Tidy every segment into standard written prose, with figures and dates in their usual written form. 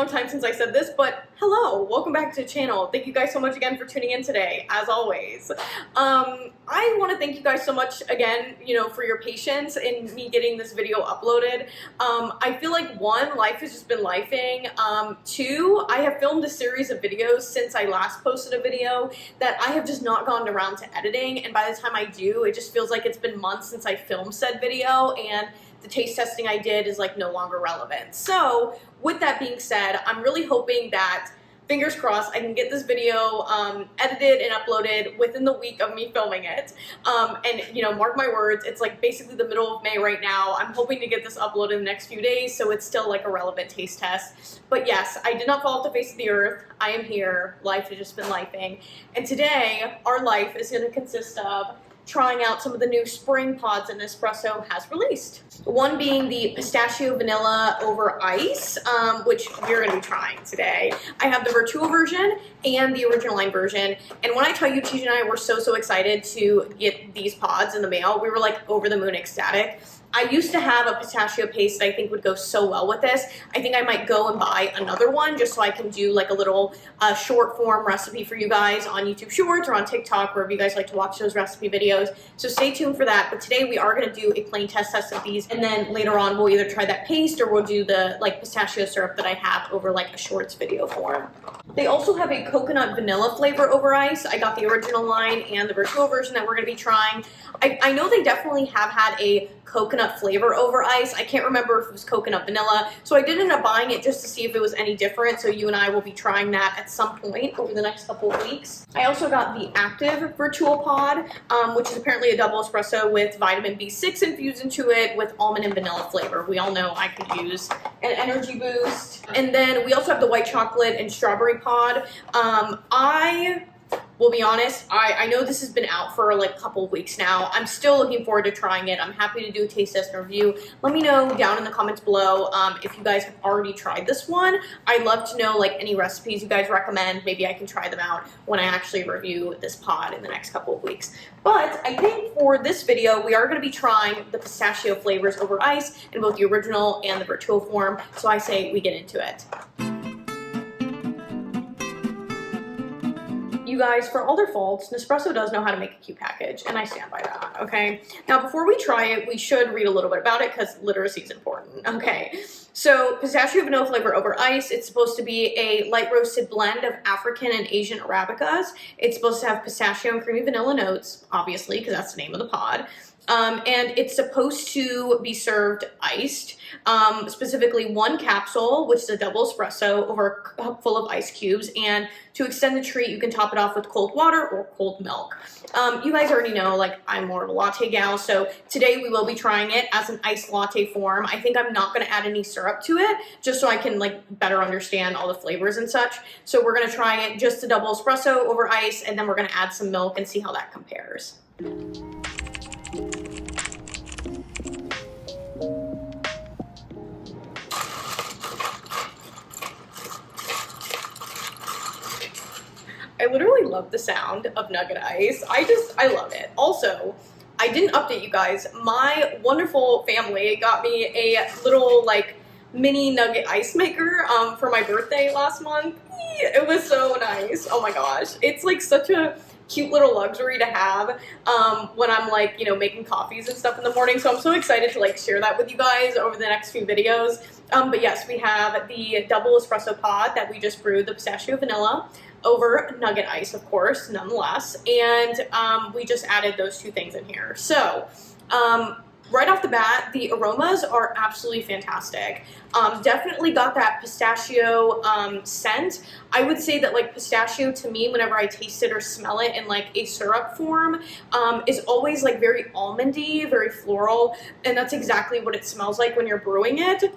long time since I said this, but hello, welcome back to the channel. Thank you guys so much again for tuning in today, as always. I want to thank you guys so much again, for your patience in me getting this video uploaded. I feel like one, life has just been lifing. Two, I have filmed a series of videos since I last posted a video that I have just not gotten around to editing, and by the time I do, it just feels like it's been months since I filmed said video, and the taste testing I did is like no longer relevant. So with that being said, I'm really hoping that, fingers crossed, I can get this video edited and uploaded within the week of me filming it. And mark my words, it's like basically the middle of May right now. I'm hoping to get this uploaded in the next few days, so it's still like a relevant taste test. But yes, I did not fall off the face of the earth. I am here. Life has just been lifing. And today, our life is going to consist of trying out some of the new spring pods that Nespresso has released. One being the pistachio vanilla over ice, which we're gonna be trying today. I have the Vertuo version and the original line version. And when I tell you, TJ and I were so excited to get these pods in the mail, we were like over the moon ecstatic. I used to have a pistachio paste that I think would go so well with this. I think I might go and buy another one just so I can do like a little short form recipe for you guys on YouTube Shorts or on TikTok, wherever you guys like to watch those recipe videos. So stay tuned for that. But today we are going to do a plain test of these, and then later on we'll either try that paste or we'll do the like pistachio syrup that I have over like a shorts video form. They also have a coconut vanilla flavor over ice. I got the original line and the Vertuo version that we're going to be trying. I know they definitely have had a coconut flavor over ice. I can't remember if it was coconut vanilla, so I did end up buying it just to see if it was any different, so you and I will be trying that at some point over the next couple of weeks. I also got the active Vertuo pod, which is apparently a double espresso with vitamin B6 infused into it with almond and vanilla flavor. We all know I could use an energy boost. And then we also have the white chocolate and strawberry pod. I will be honest, I know this has been out for like a couple of weeks now. I'm still looking forward to trying it. I'm happy to do a taste test and review. Let me know down in the comments below if you guys have already tried this one. I'd love to know like any recipes you guys recommend. Maybe I can try them out when I actually review this pod in the next couple of weeks. But I think for this video, we are going to be trying the pistachio flavors over ice in both the original and the Vertuo form. So I say we get into it. You guys, for all their faults, Nespresso does know how to make a cute package, and I stand by that, okay? Now, before we try it, we should read a little bit about it, because literacy is important, okay? So, pistachio vanilla flavor over ice. It's supposed to be a light roasted blend of African and Asian Arabicas. It's supposed to have pistachio and creamy vanilla notes, obviously, because that's the name of the pod. And it's supposed to be served iced, specifically one capsule, which is a double espresso, over a cup full of ice cubes. And to extend the treat, you can top it off with cold water or cold milk. You guys already know, like, I'm more of a latte gal, so today we will be trying it as an iced latte form. I think I'm not going to add any syrup to it, just so I can, like, better understand all the flavors and such. So we're going to try it just a double espresso over ice, and then we're going to add some milk and see how that compares. I literally love the sound of nugget ice. I love it. Also, I didn't update you guys. My wonderful family got me a little like mini nugget ice maker for my birthday last month. It was so nice. Oh my gosh. It's like such a cute little luxury to have when I'm like, making coffees and stuff in the morning. So I'm so excited to like share that with you guys over the next few videos. But yes, we have the double espresso pod that we just brewed, the pistachio vanilla over nugget ice, of course, nonetheless. And we just added those two things in here. So right off the bat, the aromas are absolutely fantastic. Definitely got that pistachio scent. I would say that like pistachio to me, whenever I taste it or smell it in like a syrup form, is always like very almondy, very floral, and that's exactly what it smells like when you're brewing it.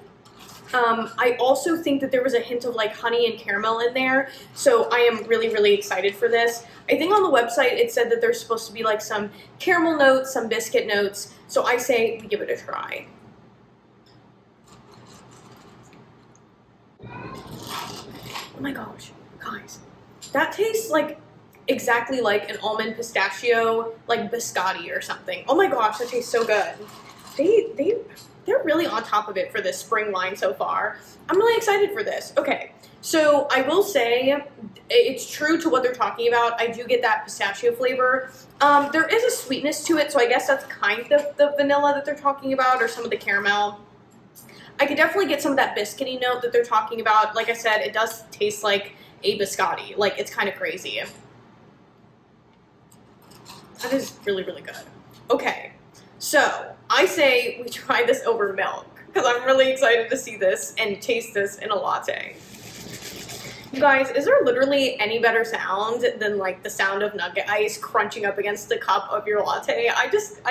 I also think that there was a hint of like honey and caramel in there, so I am really excited for this. I think on the website it said that there's supposed to be like some caramel notes, some biscuit notes, so I say we give it a try. Oh my gosh, guys, that tastes like exactly like an almond pistachio, like biscotti or something. Oh my gosh, that tastes so good. they're really on top of it for this spring line so far. I'm really excited for this. Okay, so I will say it's true to what they're talking about. I do get that pistachio flavor. There is a sweetness to it, so I guess that's kind of the vanilla that they're talking about, or some of the caramel. I could definitely get some of that biscuity note that they're talking about. Like I said, it does taste like a biscotti. Like, it's kind of crazy. That is really, really good. Okay, so I say we try this over milk, because I'm really excited to see this and taste this in a latte. You guys, is there literally any better sound than like the sound of nugget ice crunching up against the cup of your latte? I just,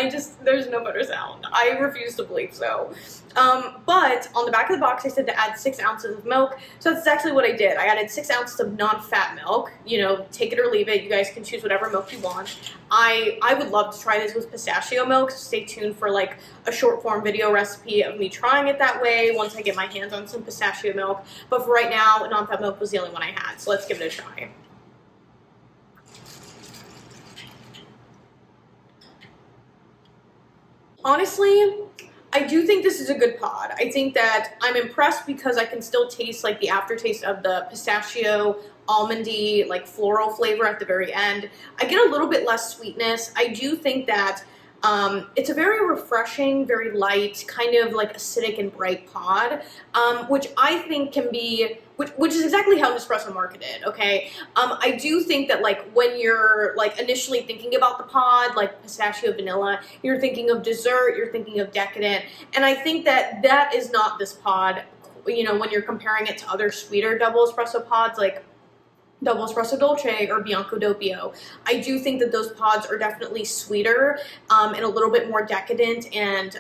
there's no better sound. I refuse to believe so. But on the back of the box, I said to add 6 ounces of milk. So that's exactly what I did. I added 6 ounces of non-fat milk. You know, take it or leave it. You guys can choose whatever milk you want. I would love to try this with pistachio milk, so stay tuned for like a short form video recipe of me trying it that way once I get my hands on some pistachio milk. But for right now, non-fat milk was the only one I had, so let's give it a try. Honestly, I do think this is a good pod. I think that I'm impressed because I can still taste like the aftertaste of the pistachio, almondy, like floral flavor at the very end. I get a little bit less sweetness. I do think that it's a very refreshing, very light, kind of like acidic and bright pod, which I think can be, which is exactly how Nespresso marketed, okay? I do think that like when you're like initially thinking about the pod, like pistachio vanilla, you're thinking of dessert, you're thinking of decadent, and I think that that is not this pod, you know, when you're comparing it to other sweeter double espresso pods like Double Espresso Dolce or Bianco Doppio. I do think that those pods are definitely sweeter and a little bit more decadent and,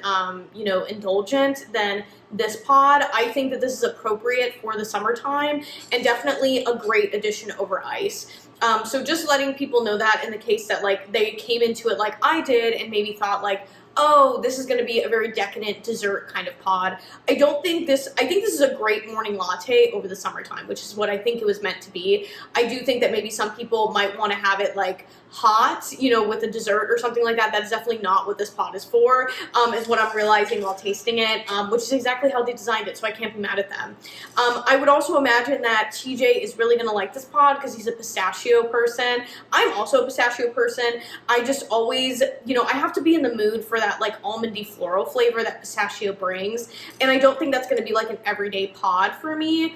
you know, indulgent than this pod. I think that this is appropriate for the summertime and definitely a great addition over ice. So just letting people know that in the case that like they came into it like I did and maybe thought like, oh, this is going to be a very decadent dessert kind of pod. I think this is a great morning latte over the summertime, which is what I think it was meant to be. I do think that maybe some people might want to have it like hot, you know, with a dessert or something like that. That's definitely not what this pod is for, is what I'm realizing while tasting it, which is exactly how they designed it, so I can't be mad at them. I would also imagine that TJ is really going to like this pod because he's a pistachio person. I'm also a pistachio person. I just always, you know, I have to be in the mood for that like almondy floral flavor that pistachio brings, and I don't think that's going to be like an everyday pod for me.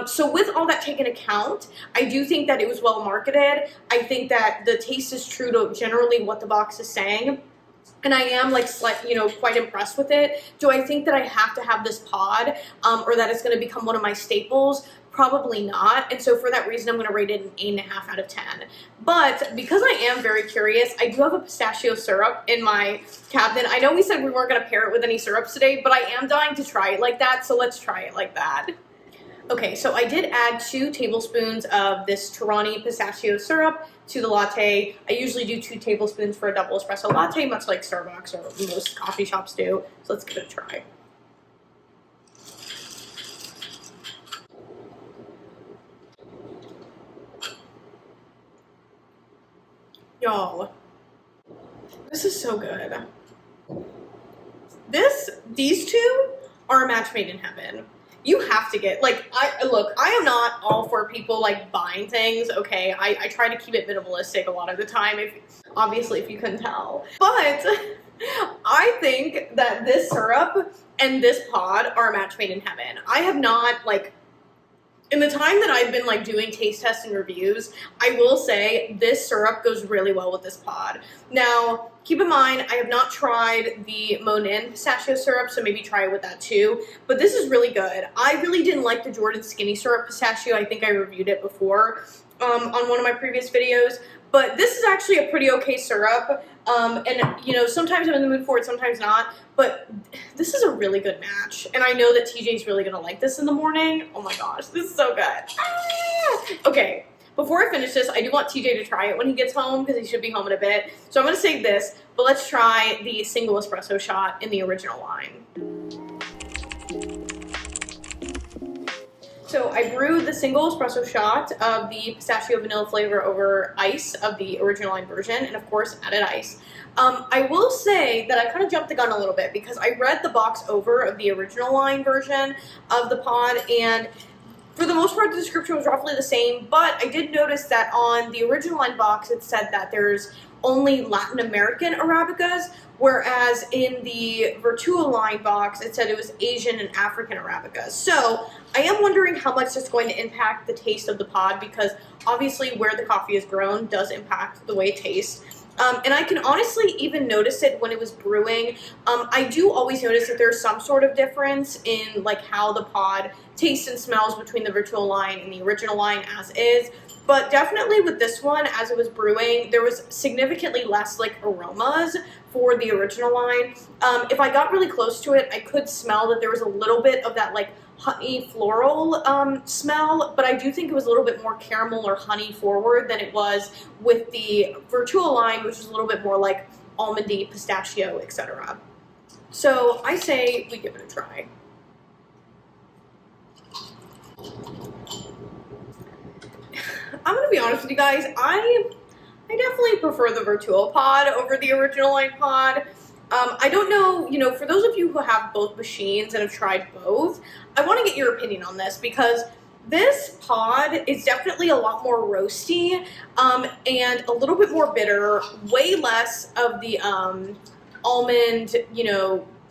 So with all that taken account, I do think that it was well marketed. I think that the taste is true to generally what the box is saying. And I am like, you know, quite impressed with it. Do I think that I have to have this pod or that it's going to become one of my staples? Probably not. And so for that reason, I'm going to rate it an 8.5 out of 10. But because I am very curious, I do have a pistachio syrup in my cabinet. I know we said we weren't going to pair it with any syrups today, but I am dying to try it like that. So let's try it like that. Okay, so I did add 2 tablespoons of this Torani pistachio syrup to the latte. I usually do 2 tablespoons for a double espresso latte, much like Starbucks or most coffee shops do. So let's give it a try. Y'all, this is so good. These two are a match made in heaven. You have to get, like, I am not all for people, like, buying things, okay? I try to keep it minimalistic a lot of the time, obviously, if you couldn't tell. But I think that this syrup and this pod are a match made in heaven. I have not, like, in the time that I've been like doing taste tests and reviews, I will say this syrup goes really well with this pod. Now, keep in mind, I have not tried the Monin pistachio syrup, so maybe try it with that too. But this is really good. I really didn't like the Jordan Skinny Syrup pistachio. I think I reviewed it before on one of my previous videos. But this is actually a pretty okay syrup. And, you know, sometimes I'm in the mood for it, sometimes not. But this is a really good match. And I know that TJ's really going to like this in the morning. Oh my gosh, this is so good. Ah! Okay, before I finish this, I do want TJ to try it when he gets home because he should be home in a bit. So I'm going to save this, but let's try the single espresso shot in the original line. So I brewed the single espresso shot of the pistachio vanilla flavor over ice of the original line version, and of course added ice. I will say that I kind of jumped the gun a little bit because I read the box over of the original line version of the pod, and for the most part the description was roughly the same, but I did notice that on the original line box it said that there's only Latin American Arabicas, whereas in the Vertua line box it said it was Asian and African Arabicas. So I am wondering how much that's going to impact the taste of the pod, because obviously where the coffee is grown does impact the way it tastes. And I can honestly even notice it when it was brewing. I do always notice that there's some sort of difference in like how the pod tastes and smells between the Vertua line and the original line as is. But definitely with this one, as it was brewing, there was significantly less like aromas for the original line. If I got really close to it, I could smell that there was a little bit of that like honey floral smell, but I do think it was a little bit more caramel or honey forward than it was with the Vertua line, which is a little bit more like almondy, pistachio, etc. So I say we give it a try. I'm gonna be honest with you guys, I definitely prefer the Vertua pod over the original line pod. I don't know, for those of you who have both machines and have tried both, I want to get your opinion on this, because this pod is definitely a lot more roasty and a little bit more bitter, way less of the almond,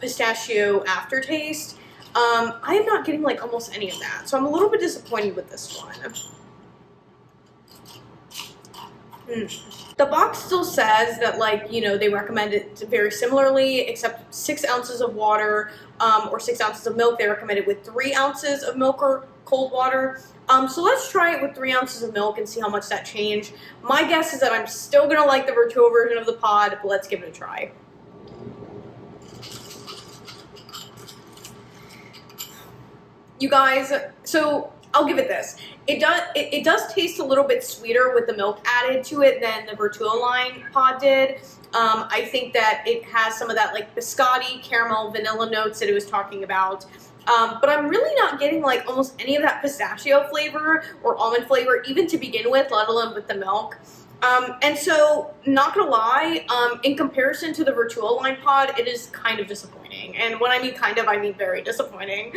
pistachio aftertaste. I am not getting like almost any of that, so I'm a little bit disappointed with this one. The box still says that, they recommend it very similarly, except 6 ounces of water or 6 ounces of milk. They recommend it with 3 ounces of milk or cold water. So let's try it with 3 ounces of milk and see how much that changed. My guess is that I'm still going to like the Vertua version of the pod, but let's give it a try. You guys, so I'll give it this. It does taste a little bit sweeter with the milk added to it than the Vertua line pod did. I think that it has some of that like biscotti, caramel, vanilla notes that it was talking about. But I'm really not getting like almost any of that pistachio flavor or almond flavor, even to begin with, let alone with the milk. And so, not gonna lie, in comparison to the Vertua line pod, it is kind of disappointing. And when I mean kind of, I mean very disappointing.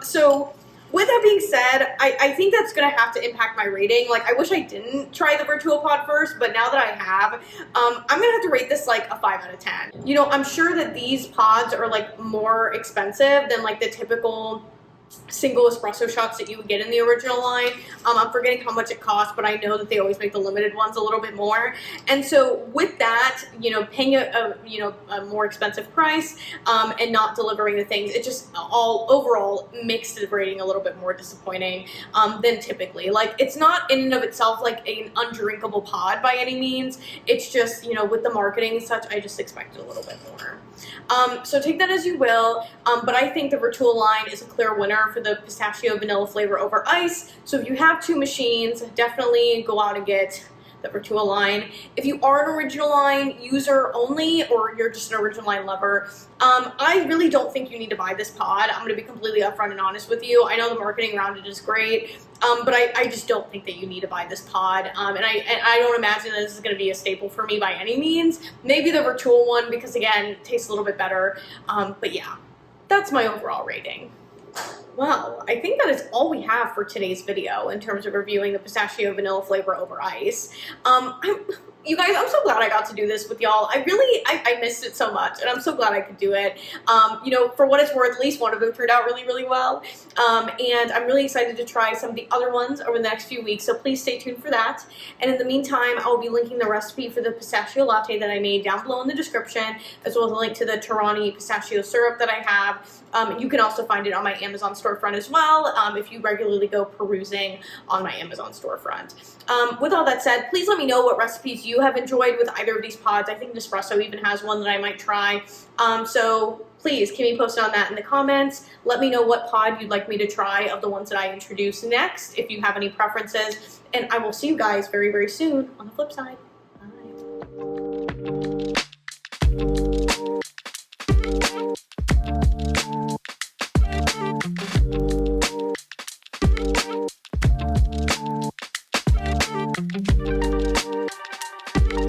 So with that being said, I think that's going to have to impact my rating. Like, I wish I didn't try the Vertua pod first, but now that I have, I'm going to have to rate this like a 5 out of 10. I'm sure that these pods are like more expensive than like the typical single espresso shots that you would get in the original line. I'm forgetting how much it costs, but I know that they always make the limited ones a little bit more. And so with that, paying a more expensive price and not delivering the things, it just all overall makes the rating a little bit more disappointing than typically. Like, it's not in and of itself like an undrinkable pod by any means. It's just, with the marketing and such, I just expected a little bit more. So take that as you will, but I think the Vertua line is a clear winner for the pistachio vanilla flavor over ice. So if you have 2 machines, definitely go out and get the Vertua line. If you are an original line user only, or you're just an original line lover, I really don't think you need to buy this pod. I'm going to be completely upfront and honest with you. I know the marketing around it is great, but I just don't think that you need to buy this pod. And I don't imagine that this is going to be a staple for me by any means. Maybe the Vertua one, because again, it tastes a little bit better. But yeah, that's my overall rating. Well, I think that is all we have for today's video in terms of reviewing the pistachio vanilla flavor over ice. You guys, I'm so glad I got to do this with y'all. I missed it so much, and I'm so glad I could do it. For what it's worth, at least one of them turned out really, really well. And I'm really excited to try some of the other ones over the next few weeks, so please stay tuned for that. And in the meantime, I will be linking the recipe for the pistachio latte that I made down below in the description, as well as a link to the Tirani pistachio syrup that I have. You can also find it on my Amazon storefront as well, if you regularly go perusing on my Amazon storefront. With all that said, please let me know what recipes you have enjoyed with either of these pods. I think Nespresso even has one that I might try. So please keep me posted on that in the comments. Let me know what pod you'd like me to try of the ones that I introduce next, if you have any preferences. And I will see you guys very, very soon on the flip side. Bye.